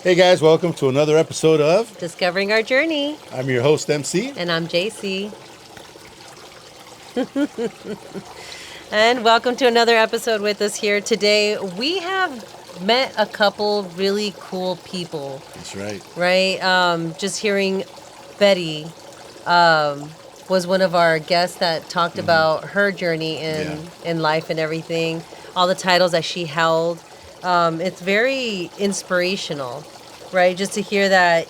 Hey guys, welcome to another episode of Discovering Our Journey. I'm your host MC. And I'm JC. And welcome to another episode with us here. Today we have met a couple really cool people. That's right. Right? Just hearing Betty was one of our guests that talked about her journey in life and everything. All the titles that she held. It's very inspirational, right? Just to hear that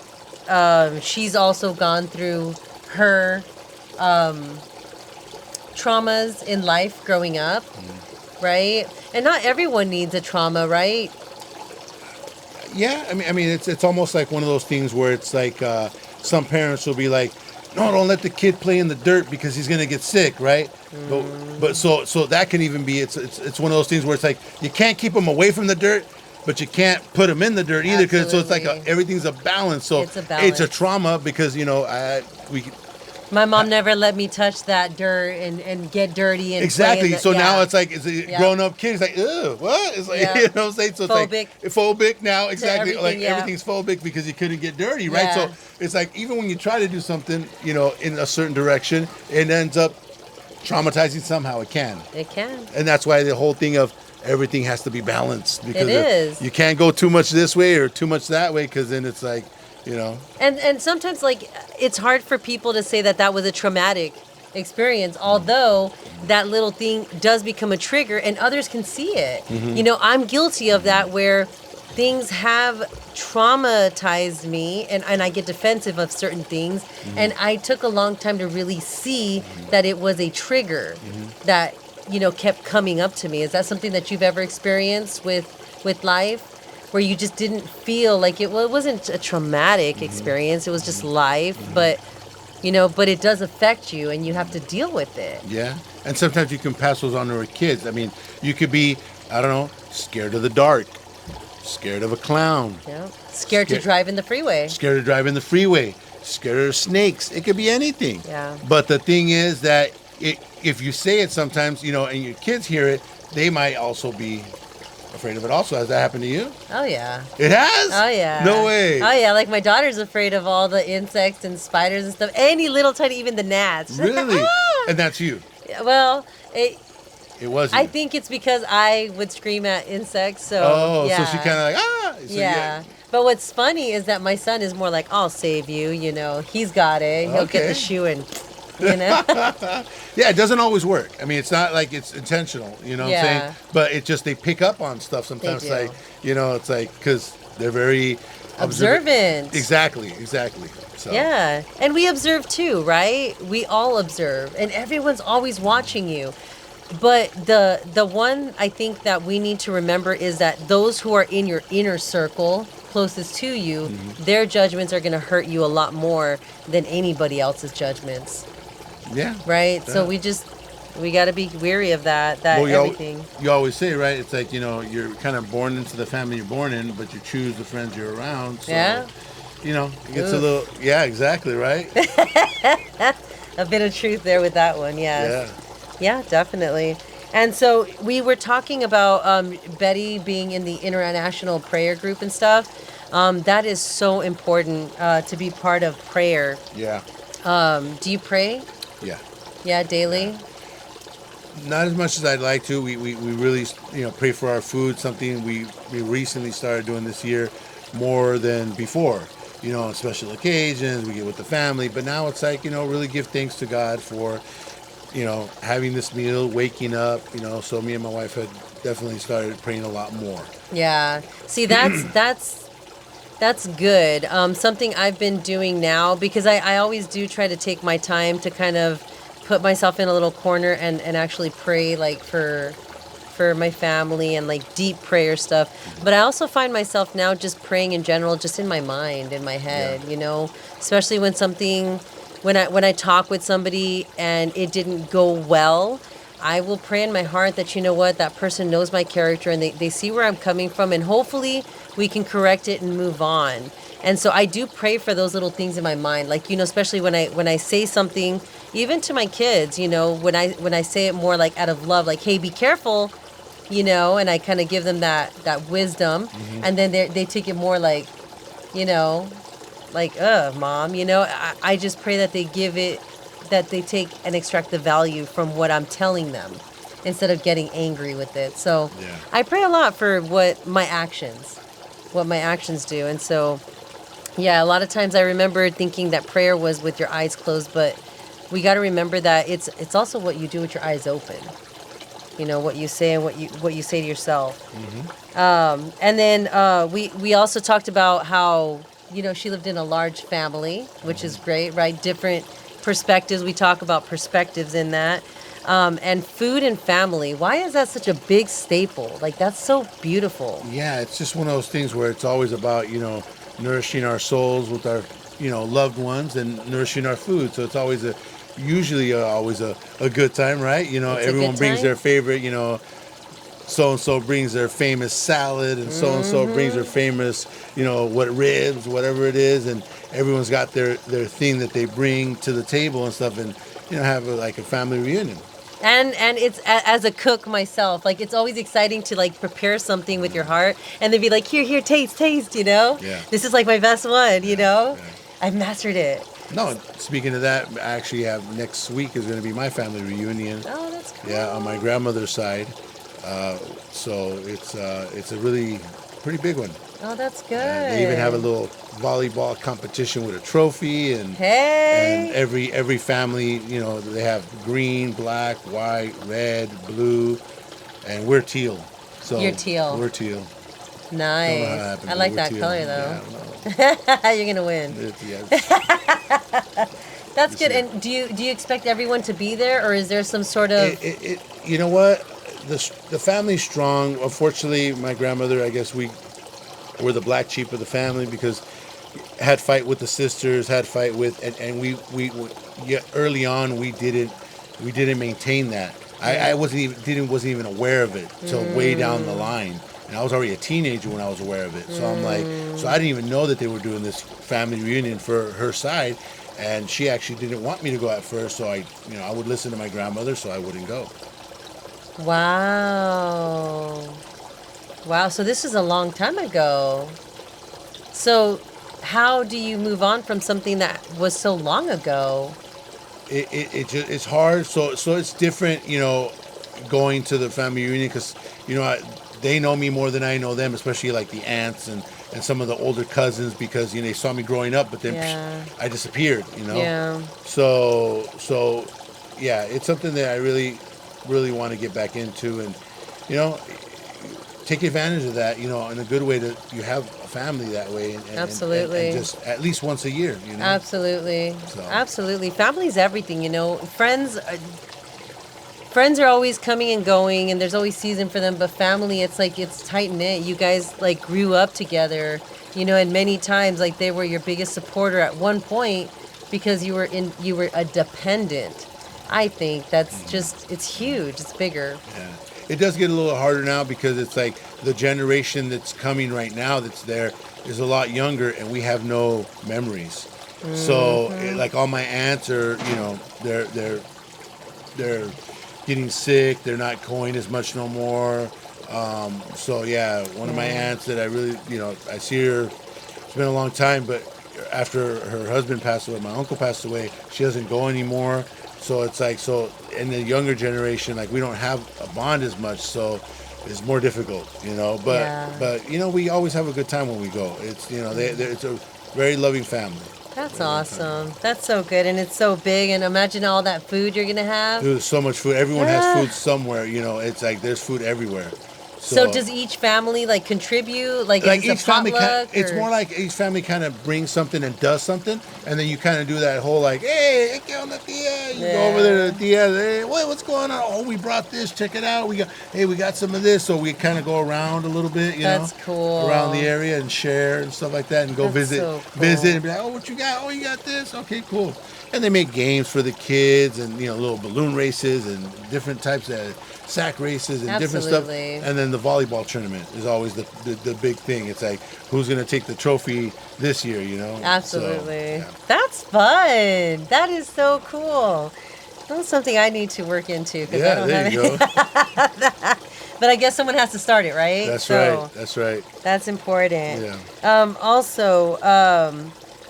she's also gone through her traumas in life growing up, right? And not everyone needs a trauma, right? Yeah, I mean, it's almost like one of those things where it's like some parents will be like, "No, don't let the kid play in the dirt because he's gonna get sick," right? But so that can even be it's one of those things where it's like you can't keep them away from the dirt, but you can't put them in the dirt either, because so it's like everything's a balance. So it's a trauma because my mom never let me touch that dirt and get dirty and exactly. Play so now it's like it's a grown up kid. It's like, ugh, what? It's like you know what I'm saying? So phobic. It's like phobic now. Exactly. Like yeah. everything's phobic because you couldn't get dirty, right? So it's like even when you try to do something, in a certain direction, it ends up traumatizing somehow. It can. And that's why the whole thing of everything has to be balanced, because you can't go too much this way or too much that way, because then it's like, And sometimes, like, it's hard for people to say that was a traumatic experience, although that little thing does become a trigger and others can see it. I'm guilty of that, where things have traumatized me and I get defensive of certain things. And I took a long time to really see that it was a trigger that, kept coming up to me. Is that something that you've ever experienced with life? Where you just didn't feel like it wasn't a traumatic experience, it was just life, but it does affect you and you have to deal with it. Yeah. And sometimes you can pass those on to our kids. I mean, you could be, I don't know, scared of the dark, scared of a clown. Yeah. Scared to drive in the freeway. Scared to drive in the freeway. Scared of snakes. It could be anything. Yeah. But the thing is that if you say it sometimes, and your kids hear it, they might also be afraid of it also. Has that happened to you? Oh, yeah. It has? Oh, yeah. No way. Oh, yeah. Like, my daughter's afraid of all the insects and spiders and stuff. Any little tiny, even the gnats. Really? And that's you? Well, it was you. I think it's because I would scream at insects, so, so she kind of like, ah! So yeah. But what's funny is that my son is more like, I'll save you, He's got it. He'll get the shoe and, Yeah, it doesn't always work. I mean, it's not like it's intentional, what I'm saying? But it's just they pick up on stuff sometimes. They do. Like, it's like, because they're very observant. Exactly. So. Yeah. And we observe too, right? We all observe. And everyone's always watching you. But the one I think that we need to remember is that those who are in your inner circle, closest to you, their judgments are going to hurt you a lot more than anybody else's judgments. Yeah. Right? Yeah. So we got to be weary of that everything. You always say, right? It's like, you're kind of born into the family you're born in, but you choose the friends you're around. So, yeah. It gets a little, yeah, exactly, right? A bit of truth there with that one, yes. Yeah, definitely. And so we were talking about Betty being in the international prayer group and stuff. That is so important to be part of prayer. Yeah. Do you pray? Yeah. Yeah, daily? Not as much as I'd like to. We really, pray for our food, something we recently started doing this year more than before. On special occasions, we get with the family. But now it's like, really give thanks to God for, having this meal, waking up, so me and my wife had definitely started praying a lot more. Yeah. See, that's good. Something I've been doing now, because I always do try to take my time to kind of put myself in a little corner and actually pray, like, for my family and, like, deep prayer stuff. But I also find myself now just praying in general, just in my mind, in my head, especially when I talk with somebody and it didn't go well, I will pray in my heart that, that person knows my character and they see where I'm coming from, and hopefully we can correct it and move on. And so I do pray for those little things in my mind, like, especially when I say something, even to my kids, when I say it more like out of love, like, hey, be careful, and I kind of give them that wisdom, and then they take it more like, you know, like, mom, I just pray that they that they take and extract the value from what I'm telling them instead of getting angry with it. So Yeah. I pray a lot for what my actions do. And so, yeah, a lot of times I remember thinking that prayer was with your eyes closed, but we got to remember that it's also what you do with your eyes open. What you say and what you say to yourself. And then we also talked about how she lived in a large family, which is great, right? Different perspectives. We talk about perspectives in that. And food and family. Why is that such a big staple? Like, that's so beautiful. Yeah, it's just one of those things where it's always about, nourishing our souls with our, loved ones and nourishing our food. So it's always usually always a good time, right? It's a Everyone good brings time. their favorite, so and so brings their famous salad, and so and so brings their famous, what ribs, whatever it is, and everyone's got their thing that they bring to the table and stuff, and have like a family reunion. And it's as a cook myself, like it's always exciting to like prepare something with your heart and then be like, here, taste, Yeah. This is like my best one, Yeah. I've mastered it. No, speaking of that, I actually have next week is going to be my family reunion. Oh, that's cool. Yeah, on my grandmother's side. So it's a really pretty big one. Oh, that's good. They even have a little volleyball competition with a trophy, and Hey. every family, they have green, black, white, red, blue, and we're teal. So You're teal. We're teal. Nice. Don't know how it happened, I but like we're that teal. color Yeah, though. You're gonna win. That's good. Yeah. And do you expect everyone to be there, or is there some sort of? You know what? The family's strong. Unfortunately, my grandmother, I guess we're the black sheep of the family because had fight with the sisters, had fight with, and we yeah, early on we didn't maintain that. I wasn't even aware of it till way down the line, and I was already a teenager when I was aware of it. So I'm like, so I didn't even know that they were doing this family reunion for her side, and she actually didn't want me to go at first. So I would listen to my grandmother, so I wouldn't go. Wow. Wow. So this is a long time ago. So how do you move on from something that was so long ago? It's hard. So it's different, going to the family reunion because, they know me more than I know them, especially like the aunts and some of the older cousins because, they saw me growing up, but then Yeah. I disappeared, Yeah. So yeah, it's something that I really, really want to get back into and, take advantage of that, in a good way that you have a family that way. And Absolutely. And just at least once a year, Absolutely. So. Absolutely. Family's everything, Friends are always coming and going, and there's always season for them. But family, it's like it's tight knit. You guys like grew up together, and many times like they were your biggest supporter at one point because you were a dependent. I think that's just it's huge. It's bigger. Yeah. It does get a little harder now because it's like the generation that's coming right now that's there is a lot younger and we have no memories. So like all my aunts are, they're getting sick. They're not going as much no more. So yeah, one of my aunts that I really, I see her, it's been a long time, but after her husband passed away, my uncle passed away, she doesn't go anymore. So it's like, in the younger generation, like we don't have a bond as much, so it's more difficult, but, Yeah. but, we always have a good time when we go. It's, it's a very loving family. That's awesome. That's so good, and it's so big. And imagine all that food you're gonna have. There's so much food. Everyone Yeah. has food somewhere, it's like there's food everywhere. So does each family like contribute? Like is it each family, potluck, it's or- more like each family kind of brings something and does something, and then you kind of do that whole like, hey, ¿qué onda, tía? You go over there to tía, hey, what's going on? Oh, we brought this. Check it out. We got some of this. So we kind of go around a little bit, That's cool. around the area and share and stuff like that, and go That's so cool. visit, and be like, oh, what you got? Oh, you got this? Okay, cool. And they make games for the kids, and little balloon races and different types of sack races and different stuff. Absolutely. And then the volleyball tournament is always the big thing. It's like who's gonna take the trophy this year, Absolutely. So, yeah. That's fun. That is so cool. That's something I need to work into because I Yeah, don't there have you it. go. But I guess someone has to start it, right? That's So right. That's right. that's important. Yeah. Also,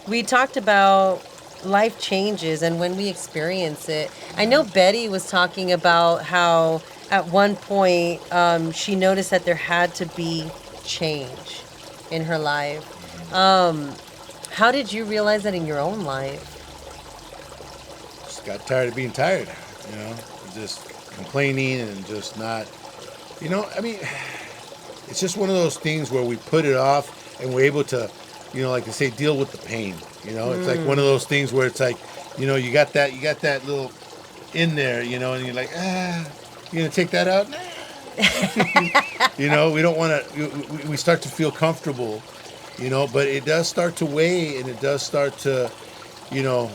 we talked about life changes and when we experience it. I know Betty was talking about how at one point she noticed that there had to be change in her life. How did you realize that in your own life? Just got tired of being tired. You know, just complaining and just not. You know, I mean, it's just one of those things where we put it off and we're able to, you know, like they say, deal with the pain. You know, it's like one of those things where it's like, you know, you got that little in there, you know, and you're like, you gonna take that out? Nah. You know, we don't want to. We start to feel comfortable, you know, but it does start to weigh, and it does start to, you know,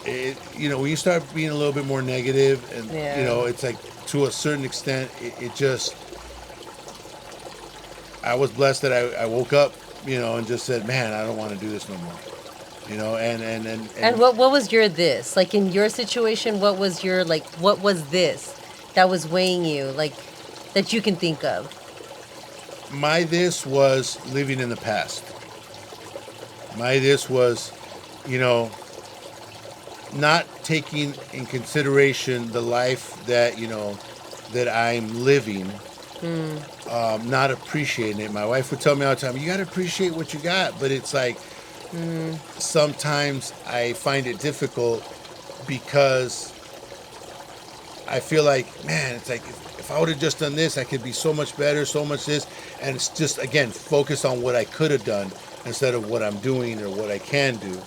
when you start being a little bit more negative, and Yeah. you know, it's like to a certain extent, it just. I was blessed that I woke up, you know, and just said, man, I don't want to do this no more, you know, And what was your this? Like in your situation, what was your like what was this that was weighing you like that you can think of? my this was living in the past. My this was, you know, not taking in consideration the life that, you know, that I'm living, not appreciating it. My wife would tell me all the time, you got to appreciate what you got. But it's like, sometimes I find it difficult because I feel like, man, it's like if I would have just done this, I could be so much better, so much this. And it's just, again, focus on what I could have done instead of what I'm doing or what I can do.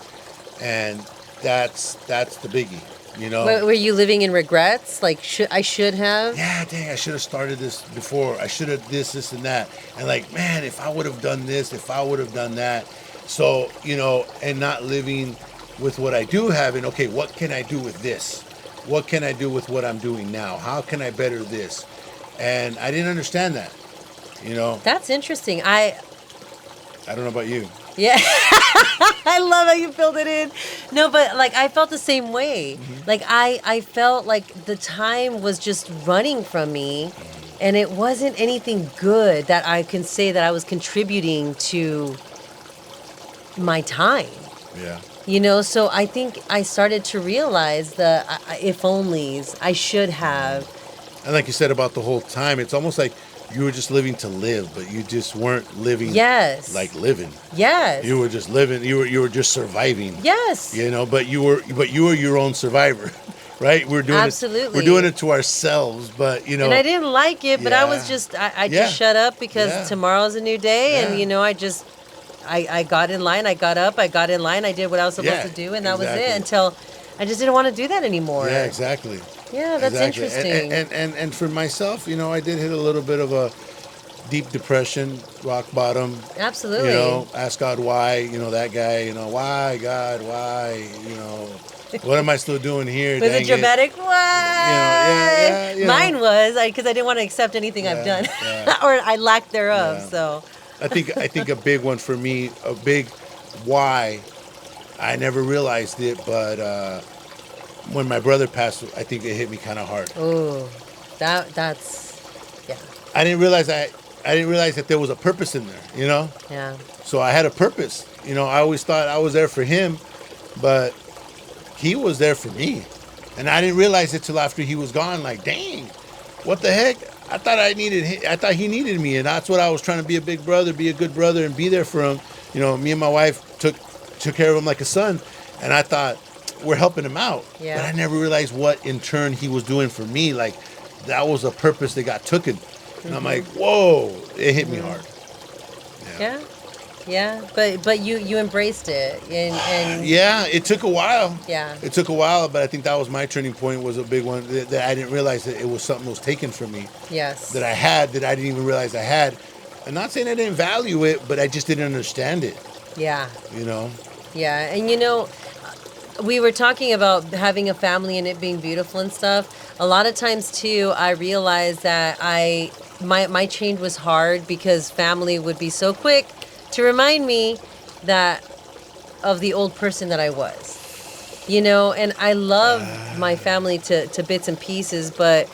And that's the biggie, you know? Were you living in regrets? Like I should have? Yeah, dang, I should have started this before. I should have this, and that. And like, man, if I would have done this, if I would have done that. So, you know, and not living with what I do have and, okay, what can I do with this? What can I do with what I'm doing now? How can I better this? And I didn't understand that, you know? That's interesting. I don't know about you. Yeah. I love how you filled it in. No, but like I felt the same way. Like I felt like the time was just running from me and it wasn't anything good that I can say that I was contributing to my time. Yeah. You know, so I think I started to realize the if onlys I should have. And like you said about the whole time, it's almost like you were just living to live, but you just weren't living Yes. like living. Yes. You were just living. You were just surviving. Yes. You know, but you were your own survivor, right? We're doing Absolutely. We're doing it to ourselves, but you know. And I didn't like it, but I was Yeah. just I Yeah. just shut up because Yeah. tomorrow's a new day, Yeah. and you know I got in line, I got up, I got in line, I did what I was supposed Yeah, to do, and that was it exactly. until I just didn't want to do that anymore. Yeah, exactly. Yeah, that's Exactly. interesting. And for myself, you know, I did hit a little bit of a deep depression, rock bottom. Absolutely. You know, ask God why. You know, that guy. You know, why God? Why? You know, what am I still doing here? Was Dang it dramatic? What? yeah, you know. Mine was because I didn't want to accept anything I've Yeah, done yeah. or I lack thereof. Yeah. So I think a big one for me, a big why. I never realized it, but when my brother passed, I think it hit me kind of hard. ooh, that's yeah, I didn't realize that there was a purpose in there. You know. yeah. So I had a purpose. You know, I always thought I was there for him, but he was there for me. And I didn't realize it till after he was gone. Like, dang, what the heck? I thought he needed me, and that's what I was trying to be, a big brother, be a good brother, and be there for him. You know, me and my wife took care of him like a son, and I thought we're helping him out. Yeah. But I never realized what in turn he was doing for me. Like, that was a purpose that got taken. And I'm like, whoa, it hit me hard. Yeah, yeah, but you embraced it, and Yeah, it took a while. Yeah. It took a while, but I think that was my turning point, was a big one, that I didn't realize that it was something that was taken from me, yes, that I had, that I didn't even realize I had. I'm not saying I didn't value it, but I just didn't understand it, yeah, you know? yeah, and you know, we were talking about having a family and it being beautiful and stuff. A lot of times too, I realized that my change was hard because family would be so quick to remind me that of the old person that I was, you know. And I love my family to bits and pieces, but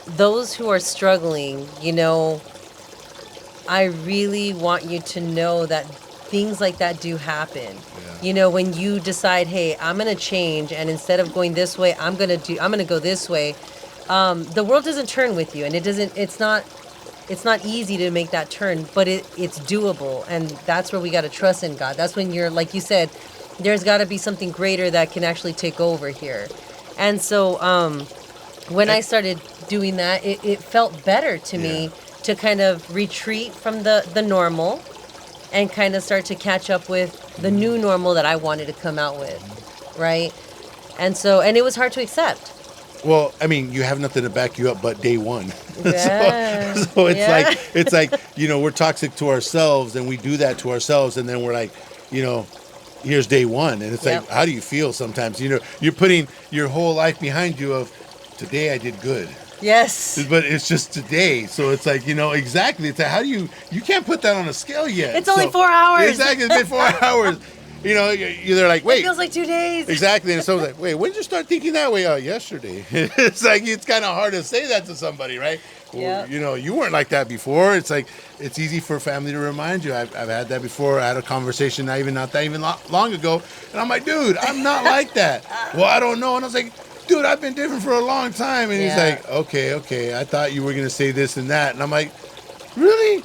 those who are struggling, I really want you to know that things like that do happen. When you decide, hey, I'm going to change, and instead of going this way, I'm going to go this way. The world doesn't turn with you, and it's not easy to make that turn, but it's doable. And that's where we got to trust in God. That's when you're, like you said, there's got to be something greater that can actually take over here. And so, when I started doing that, it felt better to me to kind of retreat from the normal and kind of start to catch up with the new normal that I wanted to come out with, right? And it was hard to accept. Well, I mean, you have nothing to back you up but day one. Yeah. So it's like, we're toxic to ourselves, and we do that to ourselves, and then we're like, here's day one. And it's like, how do you feel sometimes? You're putting your whole life behind you of, today I did good. Yes. But it's just today. So it's like, exactly. It's like, how do you can't put that on a scale yet. It's only 4 hours. Exactly. It's been 4 hours. You're like, wait. It feels like 2 days. Exactly. And someone's like, wait, when did you start thinking that way? Yesterday. It's like, it's kind of hard to say that to somebody, right? Yeah. Well, you weren't like that before. It's like, it's easy for family to remind you. I've had that before. I had a conversation not that even long ago. And I'm like, dude, I'm not like that. Well, I don't know. And I was like, dude, I've been different for a long time. And he's like, okay. I thought you were going to say this and that. And I'm like, really?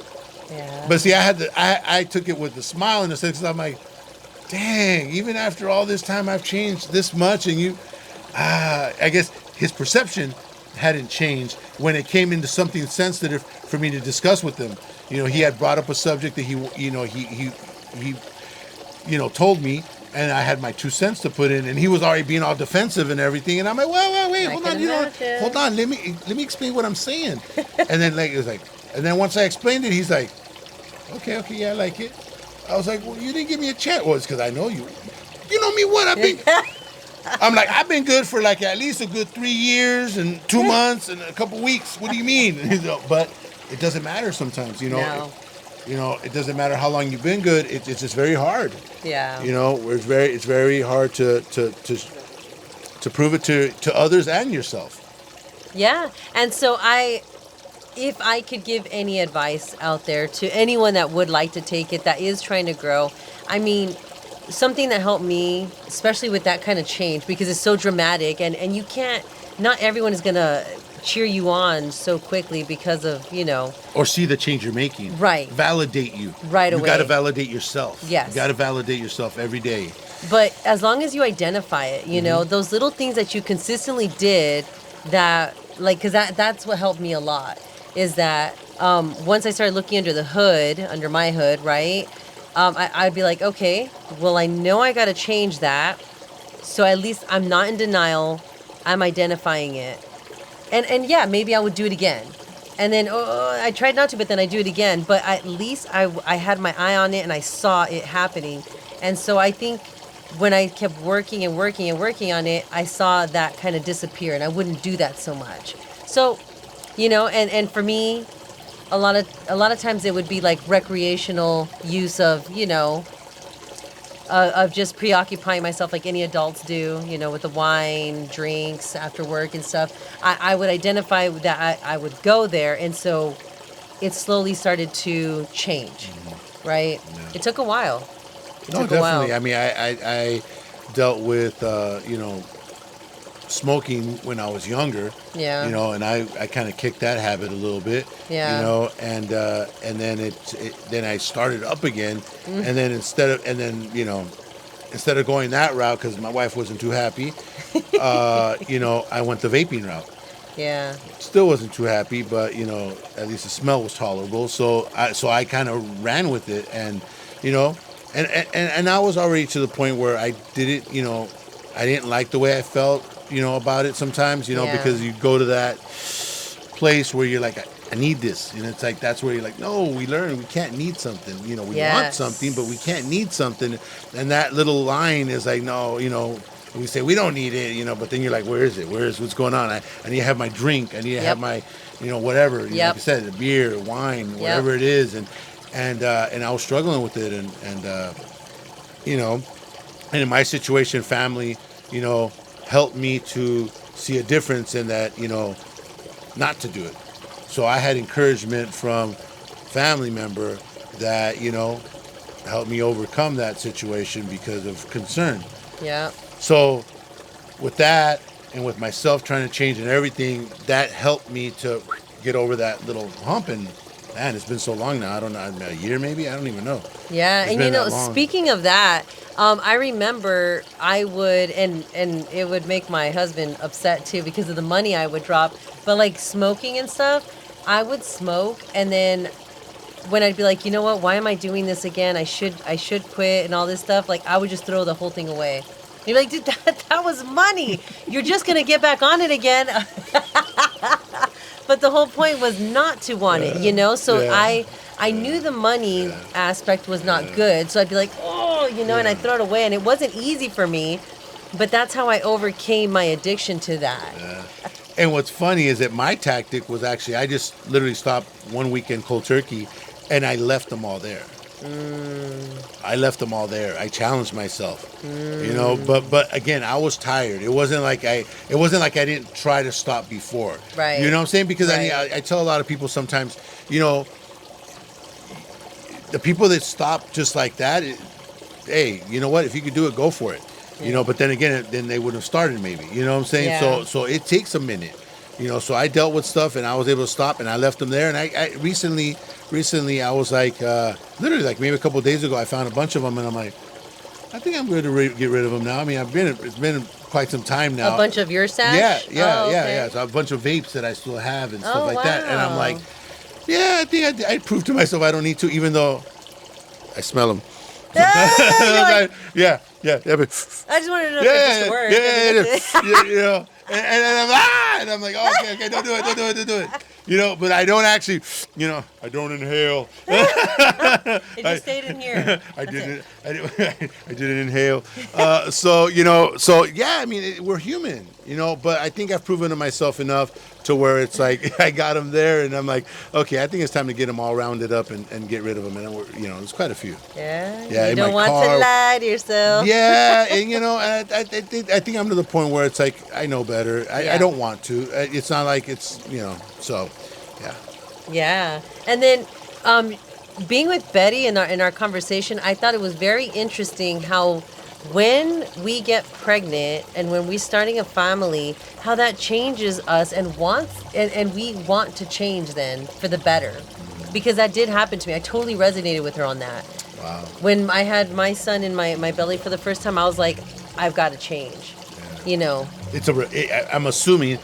Yeah. But see, I took it with a smile in a sense. I'm like, dang, even after all this time, I've changed this much. And I guess his perception hadn't changed when it came into something sensitive for me to discuss with him. He had brought up a subject that he told me, and I had my 2 cents to put in, and he was already being all defensive and everything. And I'm like, wait, hold on, hold on, let me explain what I'm saying. And then it was like, and then once I explained it, he's like, okay, yeah, I like it. I was like, well, you didn't give me a chance. Well, it's because I know you. You know me what? I'm like, I've been good for like at least a good 3 years and 2 months and a couple weeks. What do you mean? But it doesn't matter sometimes, No. It doesn't matter how long you've been good. It's just very hard. Yeah. It's very hard to prove it to others and yourself. Yeah. And so if I could give any advice out there to anyone that would like to take it, that is trying to grow, I mean, something that helped me, especially with that kind of change, because it's so dramatic, and you can't, not everyone is going to cheer you on so quickly because of, Or see the change you're making. Right. Validate you. Right away. You got to validate yourself. Yes. You got to validate yourself every day. But as long as you identify it, those little things that you consistently did that, because that's what helped me a lot, is that once I started looking under my hood, right, I'd be like, okay, well, I know I got to change that. So at least I'm not in denial. I'm identifying it. And yeah, maybe I would do it again. And then I tried not to, but then I do it again. But at least I had my eye on it, and I saw it happening. And so I think when I kept working and working and working on it, I saw that kind of disappear, and I wouldn't do that so much. So, and for me, a lot of times it would be like recreational use of, of just preoccupying myself like any adults do, with the wine, drinks after work and stuff. I would identify that I would go there, and so it slowly started to change, right? Yeah. It took a while. No, definitely. I mean, I dealt with, smoking when I was younger. Yeah. And I kind of kicked that habit a little bit. Yeah. And then then I started up again, and then instead of going that route because my wife wasn't too happy, I went the vaping route. Yeah. Still wasn't too happy, but at least the smell was tolerable. So I kind of ran with it, and and I was already to the point where I didn't, I didn't like the way I felt, about it sometimes, because you go to that place where you're like, I need this. And it's like, that's where you're like, no, we can't need something. We want something, but we can't need something. And that little line is like, no, we say we don't need it, but then you're like, where is it? What's going on? I need to have my drink. I need to have my, whatever, like I said, beer, wine, whatever it is. And I was struggling with it. And in my situation, family, helped me to see a difference in that, not to do it. So I had encouragement from family member that, helped me overcome that situation because of concern. Yeah. So with that and with myself trying to change and everything, that helped me to get over that little hump. And man, it's been so long now. I don't know, a year maybe? I don't even know. Yeah, It's and been that long. speaking of that, I remember I would, and it would make my husband upset too because of the money I would drop. But like smoking and stuff, I would smoke, and then when I'd be like, you know what, why am I doing this again? I should quit and all this stuff. Like I would just throw the whole thing away. You're like, dude, that was money. You're just gonna get back on it again. But the whole point was not to want it, So Yeah. I knew the money aspect was not good, so I'd be like, oh, and I'd throw it away, and it wasn't easy for me. But that's how I overcame my addiction to that. And what's funny is that my tactic was actually I just literally stopped one weekend cold turkey, and I left them all there. I left them all there. I challenged myself, But again, I was tired. It wasn't like I didn't try to stop before. Right. You know what I'm saying? Because Right. I tell a lot of people sometimes, the people that stop just like that, hey, you know what? If you could do it, go for it. But then again, then they wouldn't have started maybe. You know what I'm saying? Yeah. So it takes a minute. So I dealt with stuff and I was able to stop and I left them there. And I recently I was like, literally like maybe a couple of days ago, I found a bunch of them and I'm like, I think I'm going to get rid of them now. I mean, it's been quite some time now. A bunch of your stash? Yeah. Oh, okay. Yeah. So a bunch of vapes that I still have and stuff Oh, like that. And I'm wow. like, yeah, I think I proved to myself I don't need to, even though I smell them. Like, yeah. But, I just wanted to know if it just worked. yeah. And I'm like, okay, don't do it. But I don't actually, I don't inhale. It just stayed in here. I That's didn't. it. I didn't inhale. So yeah. I mean, we're human, But I think I've proven to myself enough to where it's like I got them there, and I'm like, okay, I think it's time to get them all rounded up and get rid of them. And there's quite a few. Yeah. Yeah, You in don't my want car. to lie to yourself. Yeah, and I think I'm to the point where it's like I know better. I don't want to. It's not like it's So, yeah. Yeah. And then being with Betty in our conversation, I thought it was very interesting how when we get pregnant and when we're starting a family, how that changes us and we want to change then for the better. Because that did happen to me. I totally resonated with her on that. Wow. When I had my son in my belly for the first time, I was like, I've got to change. I'm assuming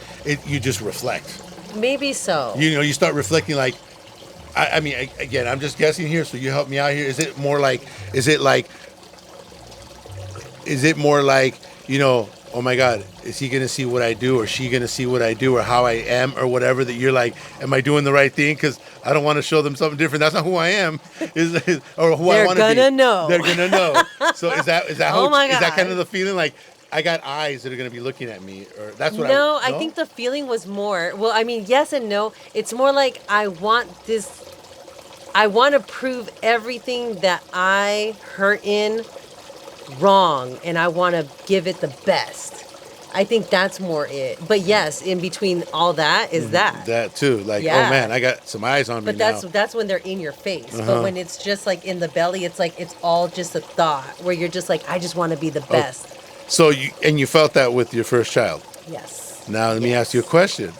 you just reflect. Maybe so. You start reflecting like, I mean, again, I'm just guessing here, so you help me out here. Is it more like, oh my God, is he going to see what I do, or she going to see what I do, or how I am, or whatever, that you're like, am I doing the right thing? Because I don't want to show them something different. That's not who I am, or who I want to be. They're gonna know. They're going to know. So is that how, Oh my is that God. kind of the feeling? Like, I got eyes that are going to be looking at me, or that's what No, I think the feeling was more, well, I mean, yes and no. It's more like I want to prove everything that I hurt in wrong, and I want to give it the best. I think that's more it. But yes, in between all that is that. That too. Like, Yeah. oh man, I got some eyes on me But now. that's when they're in your face. But when it's just like in the belly, it's like it's all just a thought where you're just like, I just want to be the best. So you felt that with your first child. Yes. Now let me ask you a question.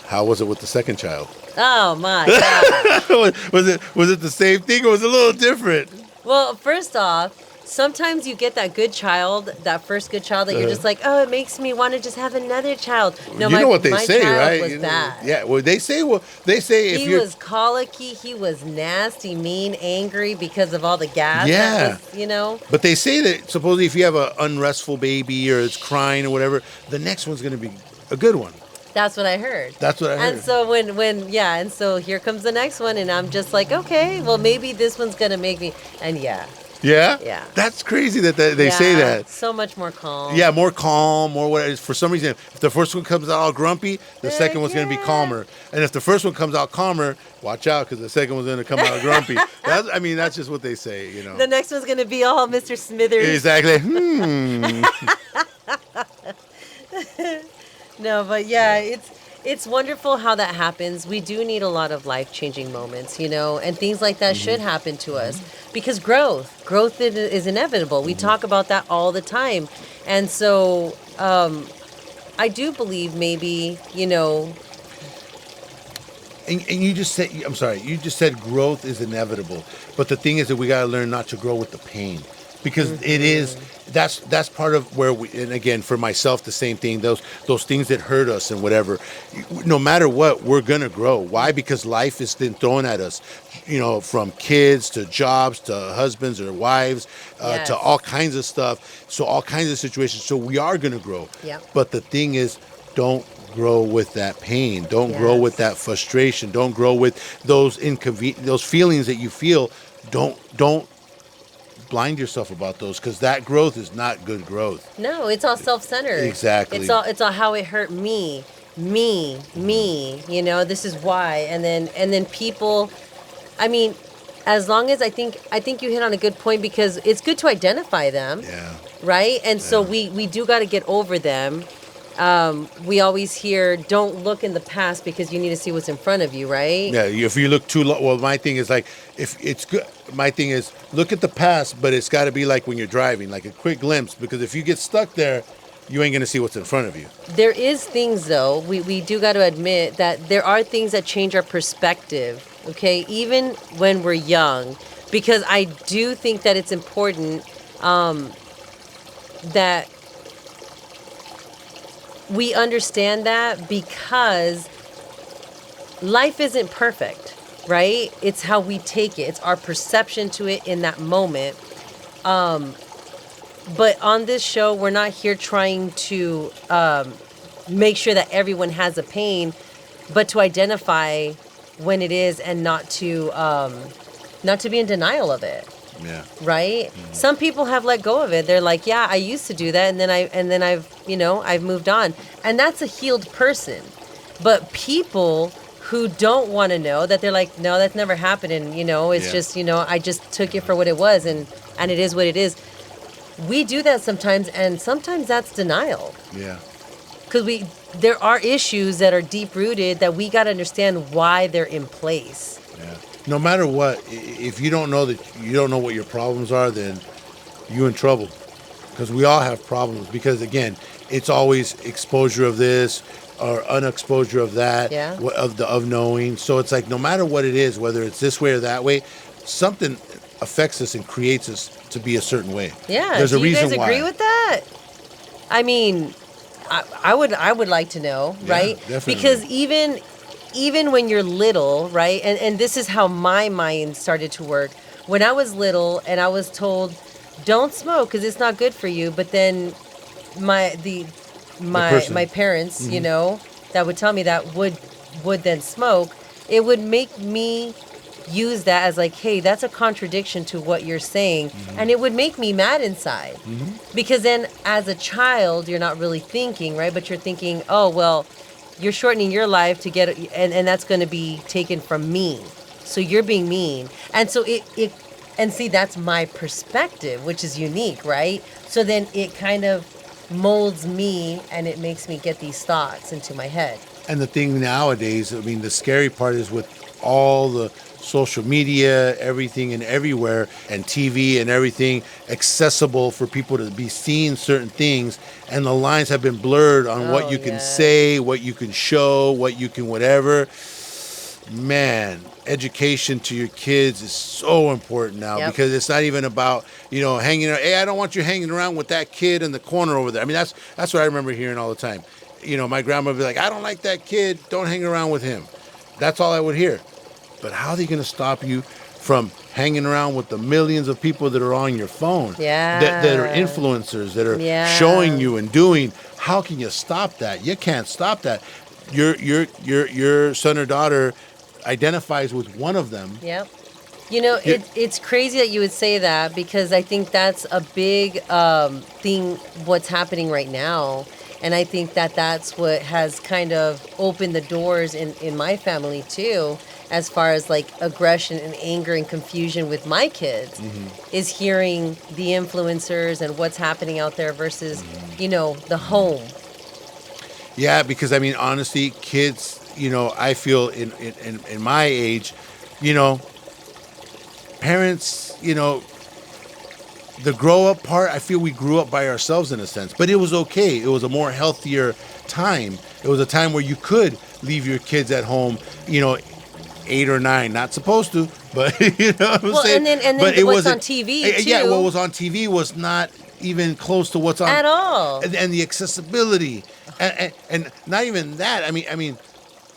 How was it with the second child? Oh my God. was it the same thing, or was it a little different? Well, first off, sometimes you get that good child, that first good child that you're just like, oh, it makes me want to just have another child. No, you know what they my say, child right? was bad. Yeah. Well, they say if He you're was colicky. He was nasty, mean, angry because of all the gas. Yeah. That was, But they say that supposedly if you have an unrestful baby or it's crying or whatever, the next one's going to be a good one. That's what I heard. That's what I heard. And so and so here comes the next one, and I'm just like, okay, well maybe this one's gonna make me, and yeah. Yeah? That's crazy that they say that. So much more calm. Yeah, more calm, more what. For some reason, if the first one comes out all grumpy, the second one's going to be calmer. And if the first one comes out calmer, watch out, because the second one's going to come out grumpy. That's just what they say, The next one's gonna be all Mr. Smithers. Exactly. No, but yeah, it's wonderful how that happens. We do need a lot of life-changing moments, and things like that should happen to us because growth is inevitable. We talk about that all the time. And so I do believe maybe, And you just said, I'm sorry, you just said growth is inevitable. But the thing is that we got to learn not to grow with the pain, because it is, that's part of where we, and again, for myself, the same thing, those things that hurt us and whatever, no matter what, we're going to grow. Why? Because life is then thrown at us, from kids to jobs to husbands or wives, Yes. to all kinds of stuff. So all kinds of situations. So we are going to grow. Yep. But the thing is, don't grow with that pain. Don't grow with that frustration. Don't grow with those those feelings that you feel. Don't blind yourself about those, because that growth is not good growth. no, it's all self-centered. Exactly. It's all how it hurt me. This is why. And then people, I mean, as long as I think you hit on a good point, because it's good to identify them. Yeah. Right? And so Yeah. we do got to get over them. We always hear, don't look in the past because you need to see what's in front of you, right? Yeah. If you look too long, well, my thing is like, if it's good, my thing is look at the past, but it's got to be like when you're driving, like a quick glimpse, because if you get stuck there, you ain't going to see what's in front of you. There is things, though, we do got to admit that there are things that change our perspective, okay, even when we're young, because I do think that it's important that we understand that, because life isn't perfect, right? It's how we take it. It's our perception to it in that moment. But on this show, we're not here trying to make sure that everyone has a pain, but to identify when it is, and not to be in denial of it. Yeah. Right? Some people have let go of it. They're like, yeah, I used to do that, and then I've moved on. And that's a healed person. But people who don't want to know, that they're like, no, that's never happened, and it's Yeah. just, I just took it for what it was, and it is what it is. We do that sometimes, and sometimes that's denial. Yeah. Because there are issues that are deep rooted that we got to understand why they're in place. Yeah. No matter what, if you don't know what your problems are, then you in trouble. Because we all have problems. Because again, it's always exposure of this or unexposure of that, Yeah. of knowing. So it's like no matter what it is, whether it's this way or that way, something affects us and creates us to be a certain way. Yeah. There's a do you reason guys why. agree with that? I mean, I would like to know, Yeah, right? definitely. Because even when you're little, right? And this is how my mind started to work. When I was little and I was told, don't smoke because it's not good for you. But then my parents, that would tell me that would then smoke. It would make me use that as like, hey, that's a contradiction to what you're saying. And it would make me mad inside. Because then as a child, you're not really thinking, right? But you're thinking, oh, well, you're shortening your life to get, and that's going to be taken from me. So you're being mean. And so and see, that's my perspective, which is unique, right? So then it kind of molds me, and it makes me get these thoughts into my head. And the thing nowadays, I mean, the scary part is with all the social media, everything and everywhere, and TV and everything accessible for people to be seeing certain things, and the lines have been blurred on what you can say, what you can show, what you can whatever. Man, education to your kids is so important now. Yep. Because it's not even about, hanging around. Hey, I don't want you hanging around with that kid in the corner over there. I mean, that's what I remember hearing all the time. My grandma would be like, I don't like that kid. Don't hang around with him. That's all I would hear. But how are they going to stop you from hanging around with the millions of people that are on your phone? Yeah. That are influencers, that are showing you and doing. How can you stop that? You can't stop that. Your son or daughter identifies with one of them. Yep. It's crazy that you would say that, because I think that's a big thing, what's happening right now. And I think that that's what has kind of opened the doors in my family too, as far as like aggression and anger and confusion with my kids, is hearing the influencers and what's happening out there versus, the home. Yeah, because I mean, honestly, kids, I feel in my age, you know, parents, the grow up part, I feel we grew up by ourselves in a sense, but it was okay. It was a more healthier time. It was a time where you could leave your kids at home, 8 or 9, not supposed to, but you know what I'm Well, saying? and then But it what's wasn't on TV Yeah, too. what was on TV was not even close to what's on At all. and the accessibility, and not even that. I mean,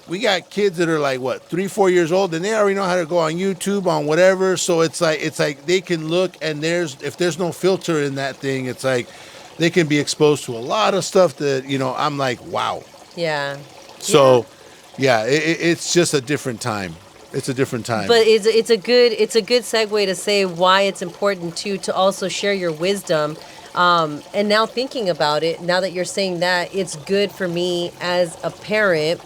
we got kids that are like what 3, 4 years old, and they already know how to go on YouTube, on whatever. So it's like they can look, and if there's no filter in that thing, it's like they can be exposed to a lot of stuff that I'm like, wow. Yeah. So yeah, it's just a different time. It's a different time. But it's a good segue to say why it's important to also share your wisdom. And now thinking about it, now that you're saying that, it's good for me as a parent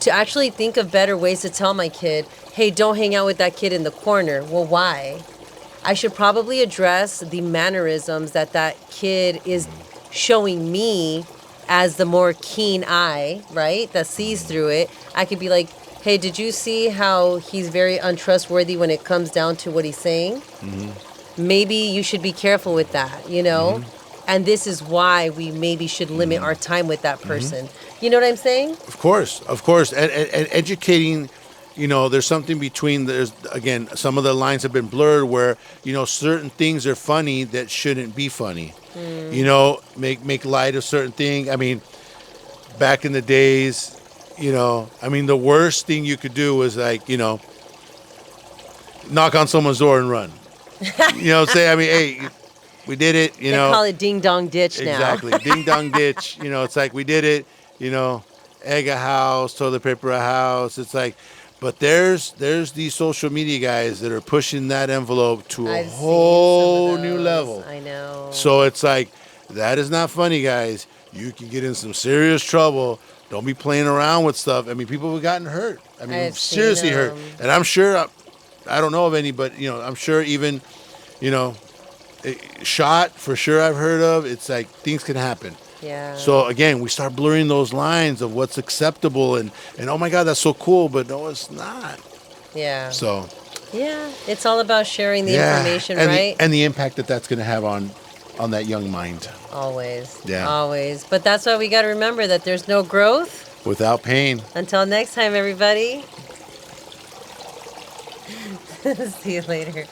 to actually think of better ways to tell my kid, hey, don't hang out with that kid in the corner. Well, why? I should probably address the mannerisms that kid is showing me as the more keen eye, right? That sees through it. I could be like, hey, did you see how he's very untrustworthy when it comes down to what he's saying? Maybe you should be careful with that, And this is why we maybe should limit our time with that person. You know what I'm saying? Of course, and educating. There's something between. There's again, some of the lines have been blurred where certain things are funny that shouldn't be funny. Make light of certain things. I mean, back in the days, the worst thing you could do was like, knock on someone's door and run. Say, I mean, hey, we did it. They call it ding dong ditch now. Exactly, ding dong ditch. It's like we did it. Egg a house, toilet paper a house. It's like, but there's these social media guys that are pushing that envelope to a I've seen whole some of new those. level. I know. So it's like, that is not funny, guys. You can get in some serious trouble. Don't be playing around with stuff. I mean, people have gotten hurt. I mean, I've seen seriously hurt. 'em. And I'm sure, I don't know of any, but I'm sure even, shot for sure I've heard of. It's like things can happen. Yeah. So again, we start blurring those lines of what's acceptable and oh my God, that's so cool, but no, it's not. Yeah. So Yeah, it's all about sharing the information, and right? and the impact that's going to have on that young mind. Always. Yeah. Always. But that's why we got to remember that there's no growth. Without pain. Until next time, everybody. See you later.